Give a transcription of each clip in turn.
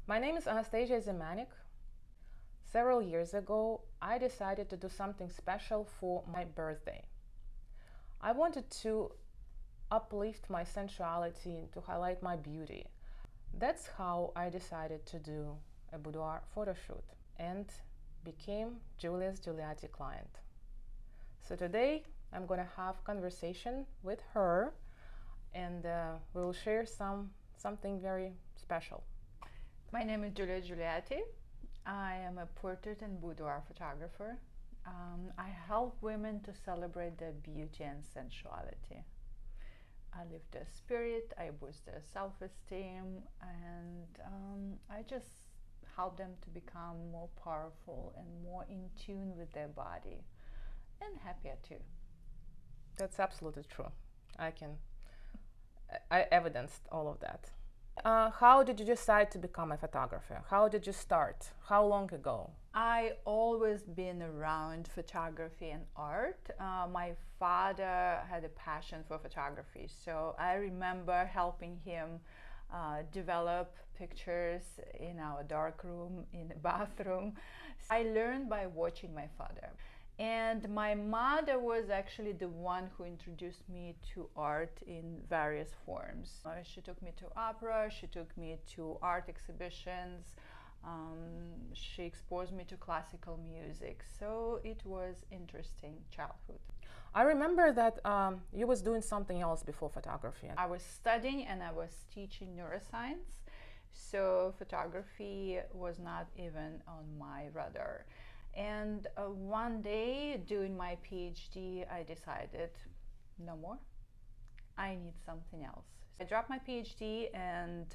My name is Anastasia Zemanik. Several years ago, I decided to do something special for my birthday. I wanted to uplift my sensuality, to highlight my beauty. That's how I decided to do a boudoir photo shoot and became Julia Juliati client. So today I'm going to have conversation with her, and we will share something very special. My name is Julia Juliati. I am a portrait and boudoir photographer. I help women to celebrate their beauty and sensuality. I lift their spirit, I boost their self-esteem, and I just help them to become more powerful and more in tune with their body, and happier too. That's absolutely true. I evidenced all of that. How did you decide to become a photographer? How did you start? How long ago? I always been around photography and art. My father had a passion for photography, so I remember helping him develop pictures in our dark room, in the bathroom. I learned by watching my father. And my mother was actually the one who introduced me to art in various forms. She took me to opera, she took me to art exhibitions, she exposed me to classical music. So it was interesting childhood. I remember that you was doing something else before photography. I was studying and I was teaching neuroscience, so photography was not even on my radar. And one day doing my PhD, I decided no more. I need something else. I dropped my PhD and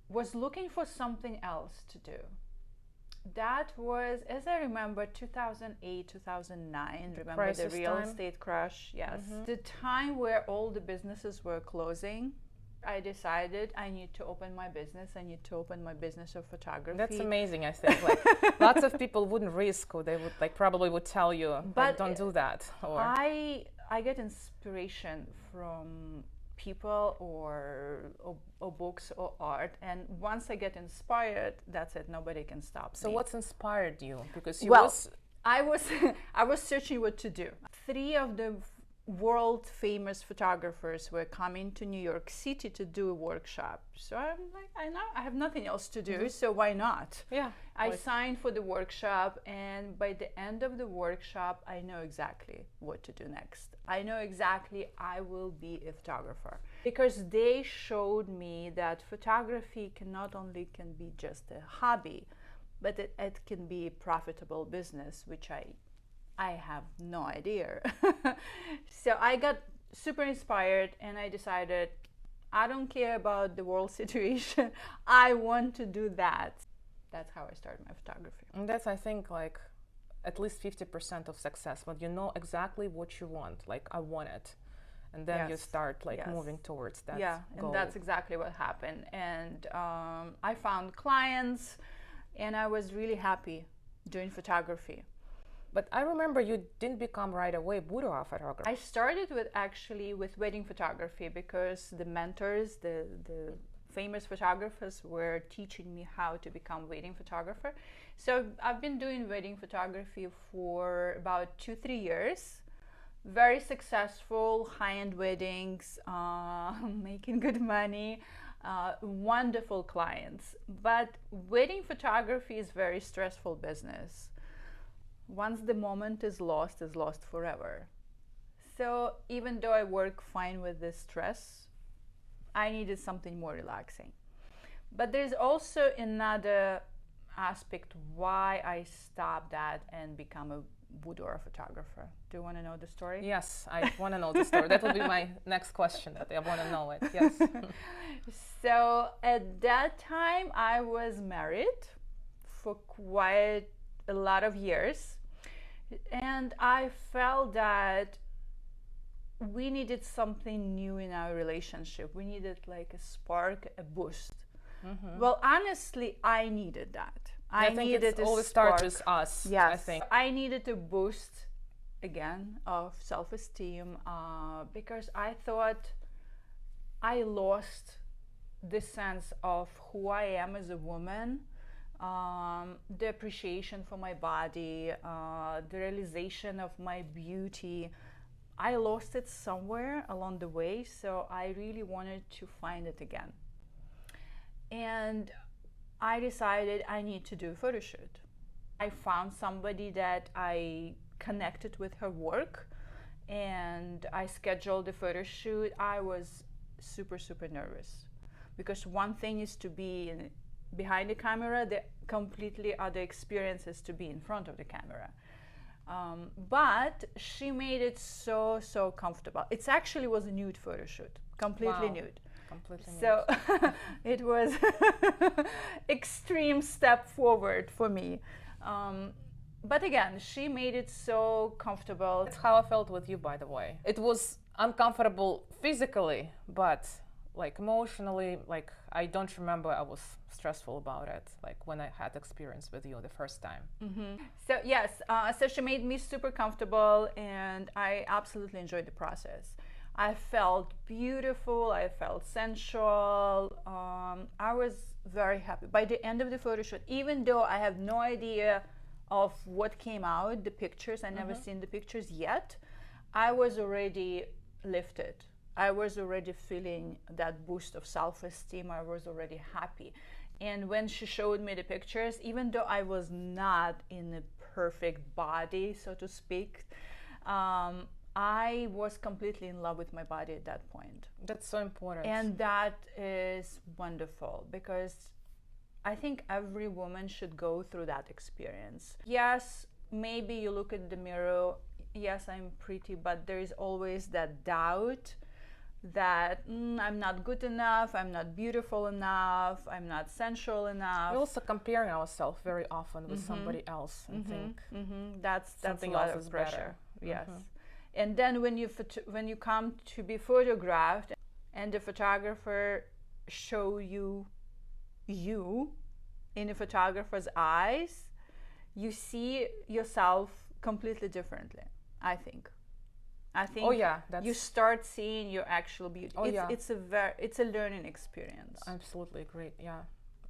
was looking for something else to do. That was, as I remember, 2008, 2009. Remember the real estate crash? Yes. The time where all the businesses were closing. I decided I need to open my business. I need to open my business of photography. That's amazing, I think. Like, lots of people wouldn't risk, or they would probably would tell you, but don't do that. Or I get inspiration from people or books or art, and once I get inspired, that's it. Nobody can stop me. So what's inspired you? Because you I was searching what to do. 3 of the world famous photographers were coming to New York City to do a workshop. So I'm like, I have nothing else to do, so why not? Yeah. I signed for the workshop, and by the end of the workshop, I know exactly what to do next. I know exactly I will be a photographer, because they showed me that photography not only can be just a hobby, but it can be a profitable business, which I have no idea. So I got super inspired and I decided, I don't care about the world situation. I want to do that. That's how I started my photography. And that's, I think, like at least 50% of success, when you know exactly what you want, like I want it. And then you start moving towards that goal. And that's exactly what happened. And I found clients and I was really happy doing photography. But I remember you didn't become right away boudoir photographer. I started with wedding photography, because the mentors, the famous photographers, were teaching me how to become wedding photographer. So I've been doing wedding photography for about 2-3 years. Very successful, high-end weddings, making good money, wonderful clients. But wedding photography is very stressful business. Once the moment is lost forever. So even though I work fine with this stress, I needed something more relaxing. But there's also another aspect why I stopped that and become a boudoir photographer. Do you want to know the story? Yes, I want to know the story. That will be my next question. That I want to know it. Yes. So at that time, I was married for quite a lot of years, and I felt that we needed something new in our relationship. We needed like a spark, a boost. Well, honestly, I needed that. I think it always starts with us. Yes, I think I needed a boost again of self-esteem, because I thought I lost this sense of who I am as a woman, the appreciation for my body, the realization of my beauty. I lost it somewhere along the way, so I really wanted to find it again. And I decided I need to do a photo shoot. I found somebody that I connected with her work, and I scheduled the photo shoot. I was super, super nervous because one thing is to be behind the camera, the completely other experience is to be in front of the camera. But she made it so, so comfortable. It actually was a nude photo shoot, completely nude. Completely so it was extreme step forward for me. But again, she made it so comfortable. That's how I felt with you, by the way. It was uncomfortable physically, but like emotionally, like I don't remember I was stressful about it, like when I had experience with you the first time. Mm-hmm. So yes, so she made me super comfortable, and I absolutely enjoyed the process. I felt beautiful, I felt sensual, I was very happy. By the end of the photo shoot, even though I have no idea of what came out, the pictures, I never seen the pictures yet, I was already lifted. I was already feeling that boost of self-esteem. I was already happy. And when she showed me the pictures, even though I was not in a perfect body, so to speak, I was completely in love with my body at that point. That's so important. And that is wonderful, because I think every woman should go through that experience. Yes, maybe you look at the mirror, yes, I'm pretty, but there is always that doubt that I'm not good enough, I'm not beautiful enough, I'm not sensual enough. We're also comparing ourselves very often with somebody else and think that's something a lot else of is pressure. better. Yes. And then when you come to be photographed and the photographer show you in the photographer's eyes, you see yourself completely differently, I think. Oh yeah, you start seeing your actual beauty. Oh yeah, it's a learning experience. Absolutely agree. Yeah,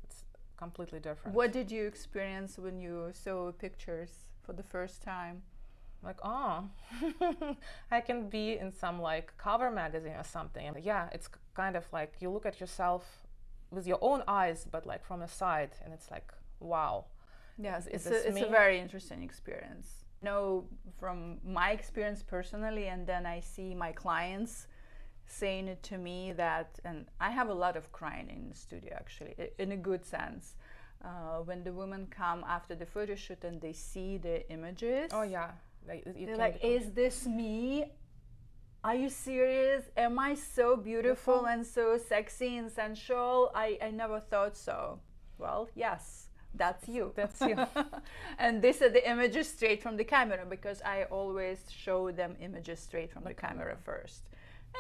it's completely different. What did you experience when you saw pictures for the first time? Like, oh, I can be in some like cover magazine or something. And yeah, it's kind of like you look at yourself with your own eyes, but like from the side, and it's like, wow. Yes, it's a very interesting experience. Know from my experience personally, and then I see my clients saying it to me that, and I have a lot of crying in the studio actually, in a good sense, when the women come after the photo shoot and they see the images. Oh yeah, they're like, is this me? Are you serious? Am I so beautiful and so sexy and sensual? I never thought so. Well, yes. That's you. That's you. And these are the images straight from the camera, because I always show them images straight from the camera first.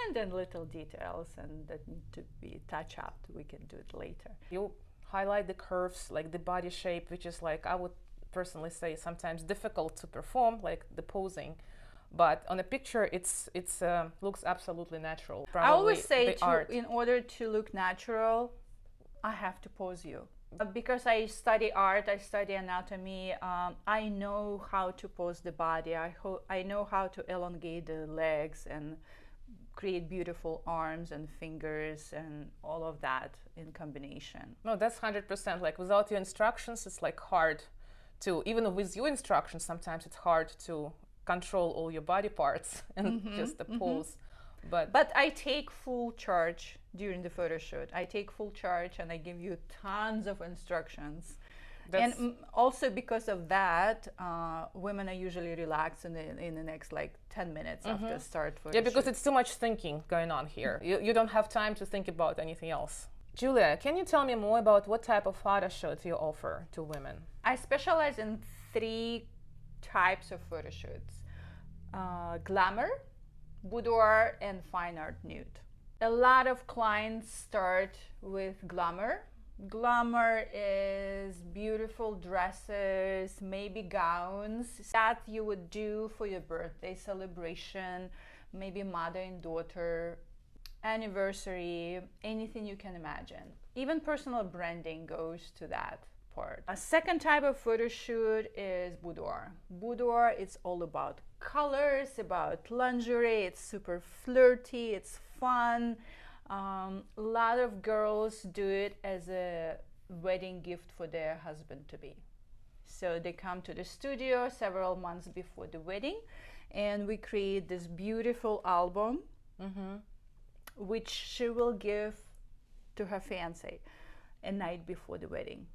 And then little details and that need to be touched up. We can do it later. You highlight the curves, like the body shape, which is like, I would personally say sometimes difficult to perform, like the posing. But on a picture, it's looks absolutely natural. Probably I always say in order to look natural, I have to pose you. Because I study art, I study anatomy, I know how to pose the body, I know how to elongate the legs and create beautiful arms and fingers and all of that in combination. No, that's 100%. Like without your instructions, it's like hard to, even with your instructions, sometimes it's hard to control all your body parts and just the pose. But I take full charge during the photo shoot. I take full charge and I give you tons of instructions. And also because of that, women are usually relaxed in the next like 10 minutes after start photo shoot. Yeah, because it's too much thinking going on here. You don't have time to think about anything else. Julia, can you tell me more about what type of photo shoot you offer to women? I specialize in 3 types of photo shoots. Glamour, Boudoir, and Fine Art Nude. A lot of clients start with glamour. Glamour is beautiful dresses, maybe gowns that you would do for your birthday celebration, maybe mother and daughter. anniversary, anything you can imagine. Even personal branding goes to that part. A second type of photo shoot is boudoir. Boudoir, it's all about colors, about lingerie, it's super flirty, it's fun. A lot of girls do it as a wedding gift for their husband-to-be. So they come to the studio several months before the wedding, and we create this beautiful album, which she will give to her fiancé a night before the wedding.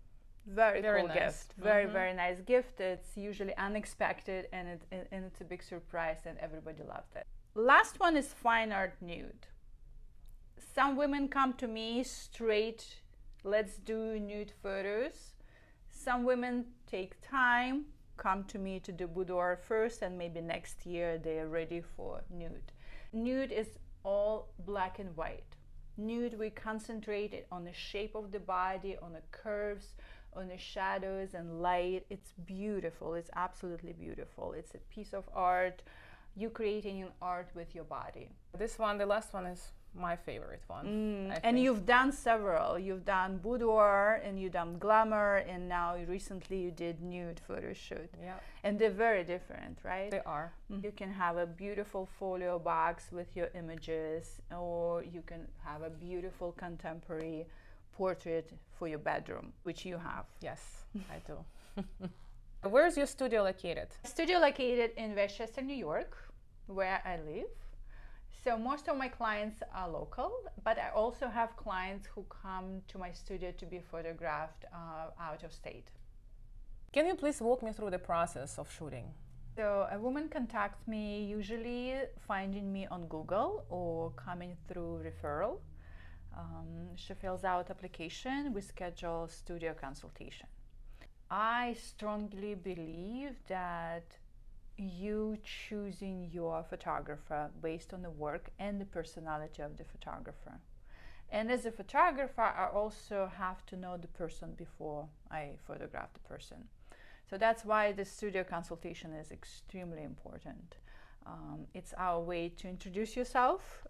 Very cool nice gift. Very nice gift. It's usually unexpected, and it's a big surprise, and everybody loved it. Last one is Fine Art Nude. Some women come to me straight, let's do nude photos. Some women take time, come to me to do boudoir first, and maybe next year they are ready for nude. Nude is all black and white. Nude, we concentrate on the shape of the body, on the curves, on the shadows and light. It's beautiful. It's absolutely beautiful. It's a piece of art. You're creating an art with your body. This one, the last one, is my favorite one. And you've done several. You've done boudoir, and you've done glamour, and now recently you did nude photo shoot. Yeah. And they're very different, right? They are. You can have a beautiful folio box with your images, or you can have a beautiful contemporary portrait for your bedroom, which you have. Yes, I do. Where is your studio located? Studio located in Westchester, New York, where I live. So most of my clients are local, but I also have clients who come to my studio to be photographed out of state. Can you please walk me through the process of shooting? So a woman contacts me, usually finding me on Google or coming through referral. She fills out application, we schedule studio consultation. I strongly believe that you choosing your photographer based on the work and the personality of the photographer. And as a photographer, I also have to know the person before I photograph the person. So that's why the studio consultation is extremely important. It's our way to introduce yourself,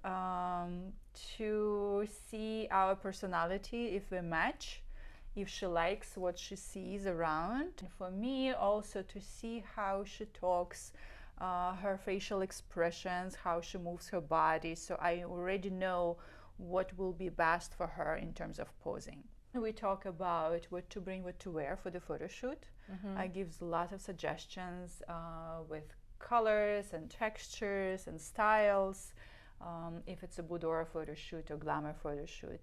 to see our personality, if we match, if she likes what she sees around. And for me also to see how she talks, her facial expressions, how she moves her body, so I already know what will be best for her in terms of posing. We talk about what to bring, what to wear for the photo shoot. I give a lot of suggestions with colors and textures and styles, if it's a boudoir photo shoot or glamour photo shoot.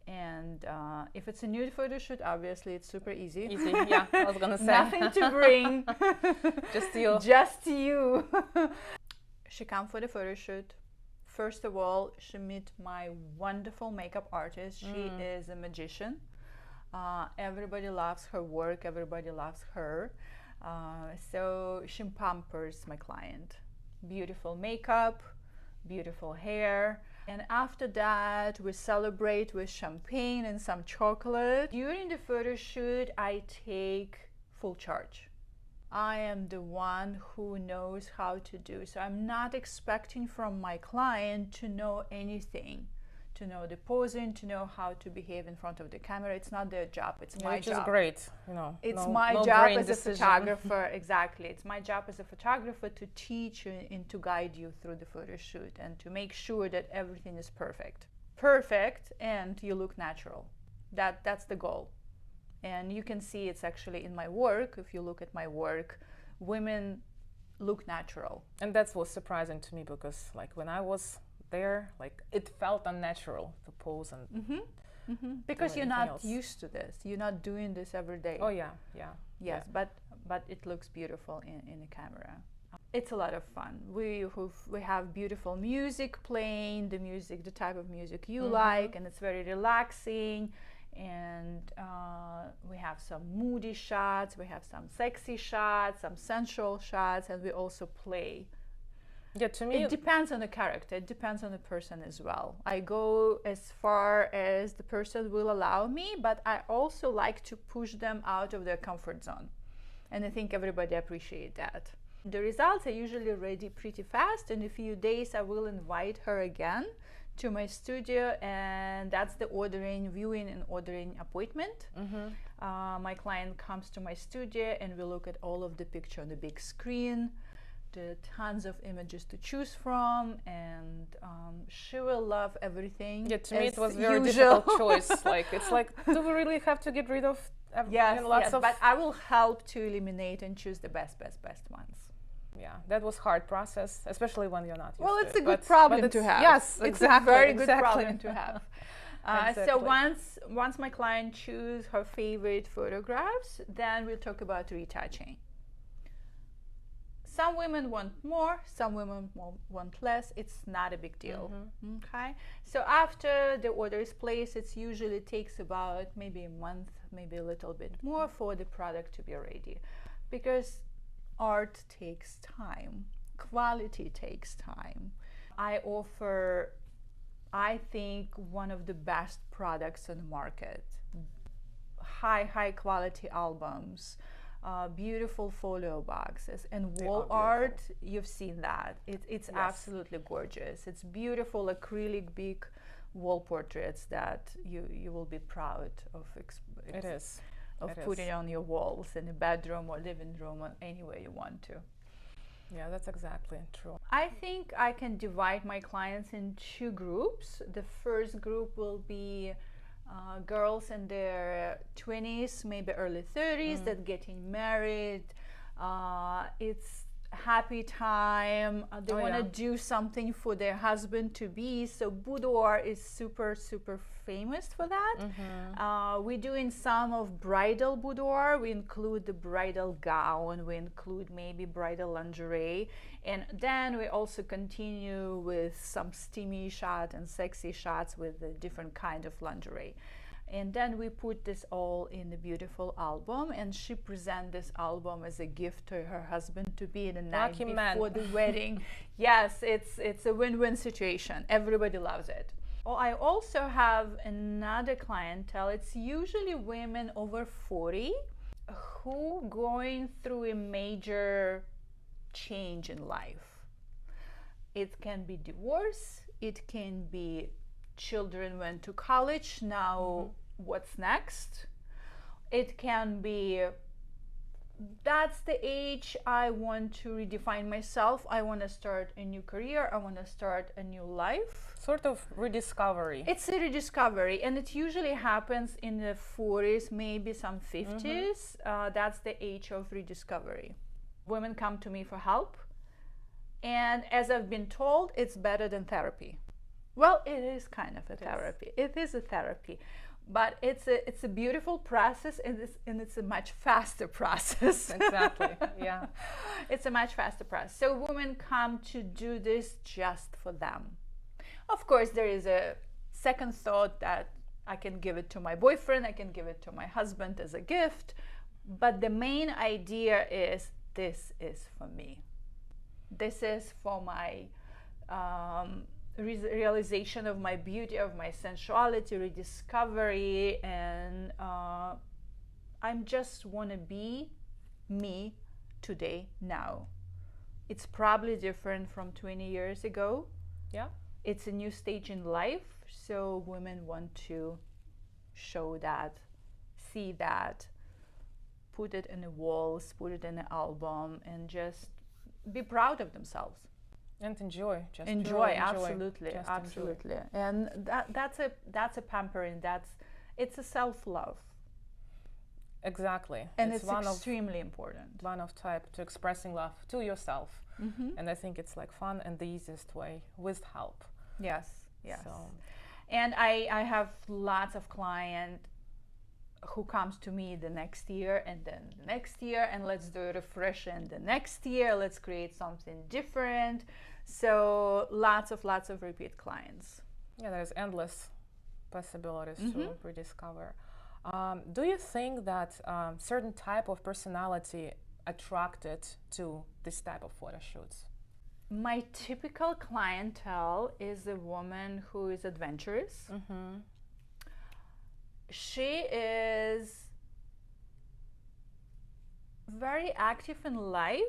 And if it's a nude photo shoot, obviously it's super easy. Easy, yeah, I was gonna say. Nothing to bring. Just you. Just you. She come for the photo shoot. First of all, she meet my wonderful makeup artist. She is a magician. Everybody loves her work. Everybody loves her. So she pampers my client. Beautiful makeup, beautiful hair. And after that, we celebrate with champagne and some chocolate. During the photo shoot, I take full charge. I am the one who knows how to do. So I'm not expecting from my client to know anything, to know the posing, to know how to behave in front of the camera. It's not their job, it's my job. Which is great, you know. It's my job as a photographer, exactly. It's my job as a photographer to teach you and to guide you through the photo shoot and to make sure that everything is perfect. Perfect, and you look natural. That's the goal. And you can see it's actually in my work. If you look at my work, women look natural. And that's what's surprising to me, because like when I was there, like it felt unnatural to pose and because you're not else. used to this. You're not doing this every day. Oh yeah, yeah. Yes, yeah. but it looks beautiful in the camera. It's a lot of fun. We have beautiful music playing, the type of music you like, and it's very relaxing. And we have some moody shots, we have some sexy shots, some sensual shots, and we also play. Yeah, to me it depends on the character, it depends on the person as well. I go as far as the person will allow me, but I also like to push them out of their comfort zone, and I think everybody appreciates that. The results are usually ready pretty fast. In a few days I will invite her again to my studio, and that's the viewing and ordering appointment. My client comes to my studio and we look at all of the picture on the big screen. There are tons of images to choose from, and she will love everything. Yeah, to me it was very difficult choice. Like, it's like, do we really have to get rid of yes, but I will help to eliminate and choose the best ones. Yeah, that was hard process, especially when you're not used Well, to it's it. a good problem to have. Yes, it's exactly. a very good problem to have. Exactly. So once my client chooses her favorite photographs, then we'll talk about retouching. Some women want more, some women want less. It's not a big deal. Okay. So after the order is placed, it usually takes about maybe a month, maybe a little bit more for the product to be ready, because art takes time, quality takes time. I offer, I think, one of the best products on the market. High quality albums, beautiful folio boxes, and wall art. You've seen that. It's absolutely gorgeous. It's beautiful acrylic big wall portraits that you will be proud of. Putting on your walls in a bedroom or living room or anywhere you want to. Yeah, that's exactly true. I think I can divide my clients in two groups. The first group will be girls in their 20s, maybe early 30s, that getting married. It's happy time. They want to do something for their husband to be. So boudoir is super famous for that. We're doing some of bridal boudoir. We include the bridal gown. We include maybe bridal lingerie. And then we also continue with some steamy shots and sexy shots with a different kind of lingerie. And then we put this all in a beautiful album, and she presents this album as a gift to her husband to be in the night before the wedding. Yes, it's a win-win situation. Everybody loves it. I also have another clientele. It's usually women over 40 who going through a major change in life. It can be divorce, it can be children went to college, now what's next? It can be, that's the age I want to redefine myself. I want to start a new career. I want to start a new life. Sort of rediscovery. It's a rediscovery, and it usually happens in the 40s, maybe some 50s. That's the age of rediscovery. Women come to me for help, and as I've been told, it's better than therapy. Well, it is kind of a therapy. It is a therapy, but it's a beautiful process, and it's a much faster process. Exactly. Yeah. It's a much faster process. So women come to do this just for them. Of course, there is a second thought that I can give it to my boyfriend, I can give it to my husband as a gift, but the main idea is this is for me. This is for my realization of my beauty, of my sensuality, rediscovery, and I just want to be me today, now. It's probably different from 20 years ago. Yeah. It's a new stage in life, so women want to show that, see that, put it in the walls, put it in an album, and just be proud of themselves. And enjoy. Just enjoy. Absolutely. And that's a pampering. It's a self-love. Exactly. And it's extremely important. One of type to expressing love to yourself. And I think it's like fun and the easiest way with help. Yes. So. And I have lots of clients who comes to me the next year, and then the next year, and let's do a refresh, and the next year let's create something different. So lots of repeat clients. Yeah, there's endless possibilities to rediscover. Do you think that certain type of personality attracted to this type of photo shoots? My typical clientele is a woman who is adventurous. She is very active in life,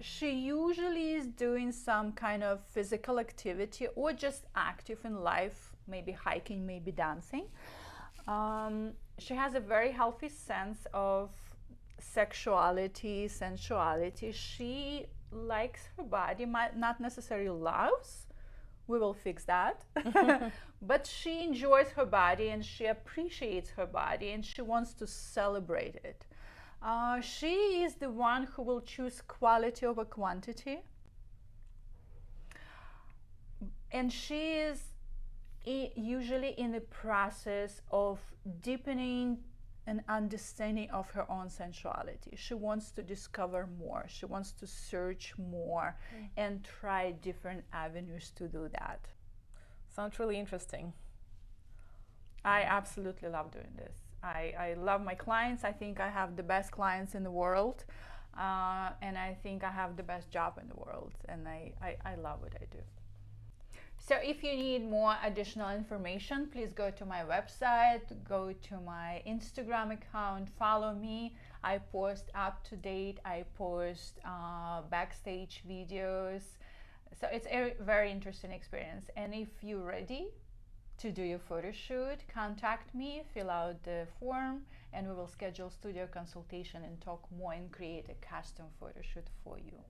She usually is doing some kind of physical activity or just active in life, maybe hiking, maybe dancing. She has a very healthy sense of sexuality, sensuality. She likes her body, might not necessarily loves. We will fix that. But she enjoys her body and she appreciates her body and she wants to celebrate it. She is the one who will choose quality over quantity. And she is usually in the process of deepening an understanding of her own sensuality. She wants to discover more. She wants to search more and try different avenues to do that. Sounds really interesting. I absolutely love doing this. I love my clients. I think I have the best clients in the world. And I think I have the best job in the world. And I love what I do. So if you need more additional information, please go to my website, go to my Instagram account, follow me. I post up to date, I post backstage videos. So it's a very interesting experience. And if you're ready to do your photo shoot, contact me, fill out the form, and we will schedule studio consultation and talk more and create a custom photo shoot for you.